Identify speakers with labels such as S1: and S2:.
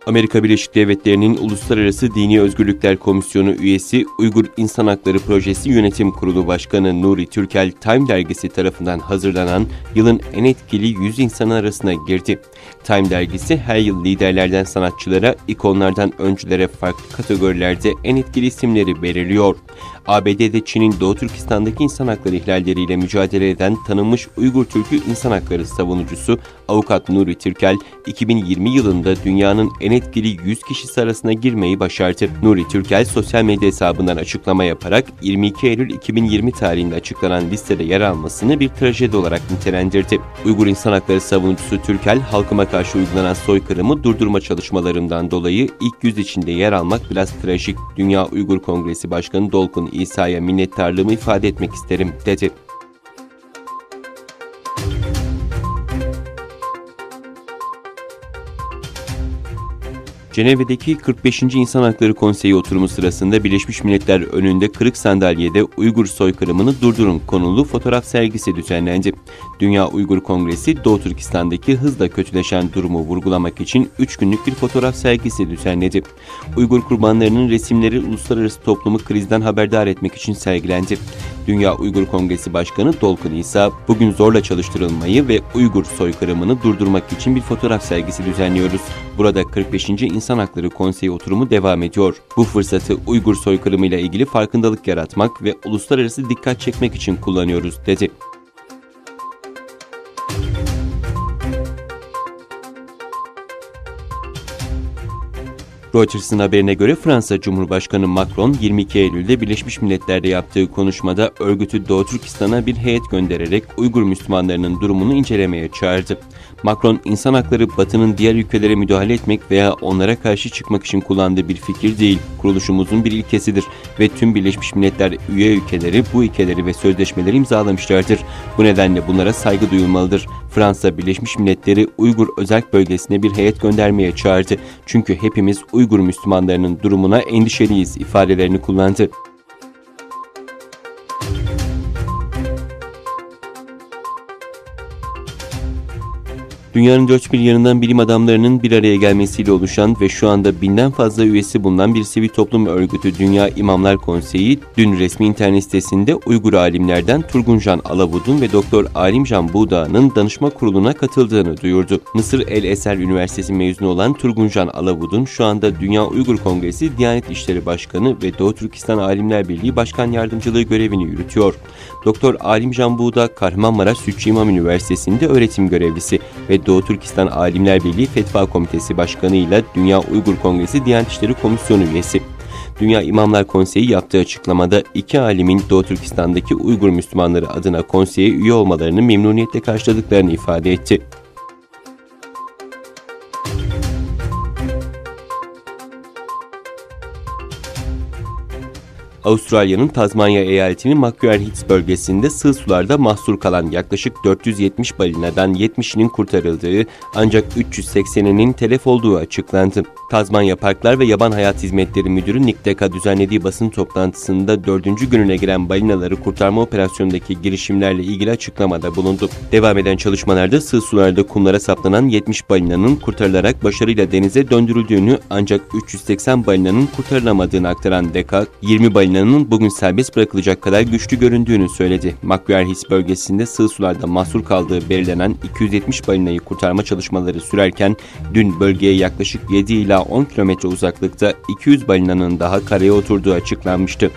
S1: Amerika Birleşik Devletleri'nin Uluslararası Dini Özgürlükler Komisyonu üyesi Uygur İnsan Hakları Projesi Yönetim Kurulu Başkanı Nuri Türkel, Time dergisi tarafından hazırlanan yılın en etkili 100 insanı arasına girdi. Time dergisi her yıl liderlerden sanatçılara, ikonlardan öncülere farklı kategorilerde en etkili isimleri belirliyor. ABD'de Çin'in Doğu Türkistan'daki insan hakları ihlalleriyle mücadele eden tanınmış Uygur Türk'ü insan hakları savunucusu avukat Nuri Türkel, 2020 yılında dünyanın en etkili 100 kişisi arasına girmeyi başardı. Nuri Türkel, sosyal medya hesabından açıklama yaparak 22 Eylül 2020 tarihinde açıklanan listede yer almasını bir trajedi olarak nitelendirdi. Uygur insan hakları savunucusu Türkel, halkıma karşı uygulanan soykırımı durdurma çalışmalarından dolayı ilk 100 içinde yer almak biraz trajik. Dünya Uygur Kongresi Başkanı Dolkun İsa'ya minnettarlığımı ifade etmek isterim, dedi. Cenevre'deki 45. İnsan Hakları Konseyi oturumu sırasında Birleşmiş Milletler önünde kırık sandalyede Uygur soykırımını durdurun konulu fotoğraf sergisi düzenlendi. Dünya Uygur Kongresi, Doğu Türkistan'daki hızla kötüleşen durumu vurgulamak için 3 günlük bir fotoğraf sergisi düzenledi. Uygur kurbanlarının resimleri uluslararası toplumu krizden haberdar etmek için sergilendi. Dünya Uygur Kongresi Başkanı Dolkun İsa, bugün zorla çalıştırılmayı ve Uygur soykırımını durdurmak için bir fotoğraf sergisi düzenliyoruz. Burada 45. İnsan Hakları Konseyi oturumu devam ediyor. Bu fırsatı Uygur soykırımıyla ilgili farkındalık yaratmak ve uluslararası dikkat çekmek için kullanıyoruz, dedi. Reuters'ın haberine göre Fransa Cumhurbaşkanı Macron 22 Eylül'de Birleşmiş Milletler'de yaptığı konuşmada örgütü Doğu Türkistan'a bir heyet göndererek Uygur Müslümanlarının durumunu incelemeye çağırdı. Macron, insan hakları Batı'nın diğer ülkelere müdahale etmek veya onlara karşı çıkmak için kullandığı bir fikir değil, kuruluşumuzun bir ilkesidir ve tüm Birleşmiş Milletler üye ülkeleri bu ilkeleri ve sözleşmeleri imzalamışlardır. Bu nedenle bunlara saygı duyulmalıdır. Fransa, Birleşmiş Milletleri Uygur Özerk Bölgesi'ne bir heyet göndermeye çağırdı. Çünkü hepimiz Uygur Müslümanlarının durumuna endişeliyiz ifadelerini kullandı. Dünyanın dört bir yanından bilim adamlarının bir araya gelmesiyle oluşan ve şu anda 1000'den fazla üyesi bulunan bir sivil toplum örgütü Dünya İmamlar Konseyi, dün resmi internet sitesinde Uygur alimlerden Turguncan Alavud'un ve Doktor Alimcan Buğdağ'ın danışma kuruluna katıldığını duyurdu. Mısır El Eser Üniversitesi mezunu olan Turguncan Alavud'un şu anda Dünya Uygur Kongresi Diyanet İşleri Başkanı ve Doğu Türkistan Alimler Birliği Başkan Yardımcılığı görevini yürütüyor. Doktor Alimcan Buğdağ, Kahramanmaraş Sütçü İmam Üniversitesi'nde öğretim görevlisi ve Doğu Türkistan Alimler Birliği Fetva Komitesi Başkanı ile Dünya Uygur Kongresi Diyanet İşleri Komisyonu üyesi. Dünya İmamlar Konseyi yaptığı açıklamada iki alimin Doğu Türkistan'daki Uygur Müslümanları adına konseye üye olmalarını memnuniyetle karşıladıklarını ifade etti. Avustralya'nın Tazmanya eyaletinin Macquarie Heads bölgesinde sığ sularda mahsur kalan yaklaşık 470 balinadan 70'inin kurtarıldığı ancak 380'inin telef olduğu açıklandı. Tazmanya Parklar ve Yaban Hayat Hizmetleri Müdürü Nick Deca düzenlediği basın toplantısında 4. gününe giren balinaları kurtarma operasyonundaki girişimlerle ilgili açıklamada bulundu. Devam eden çalışmalarda sığ sularda kumlara saplanan 70 balinanın kurtarılarak başarıyla denize döndürüldüğünü ancak 380 balinanın kurtarılamadığını aktaran Deca, 20 balinanın bugün serbest bırakılacak kadar güçlü göründüğünü söyledi. Macquarie Heads bölgesinde sığ sularda mahsur kaldığı belirlenen 270 balinayı kurtarma çalışmaları sürerken dün bölgeye yaklaşık 7 ila 10 kilometre uzaklıkta 200 balinanın daha karaya oturduğu açıklanmıştı.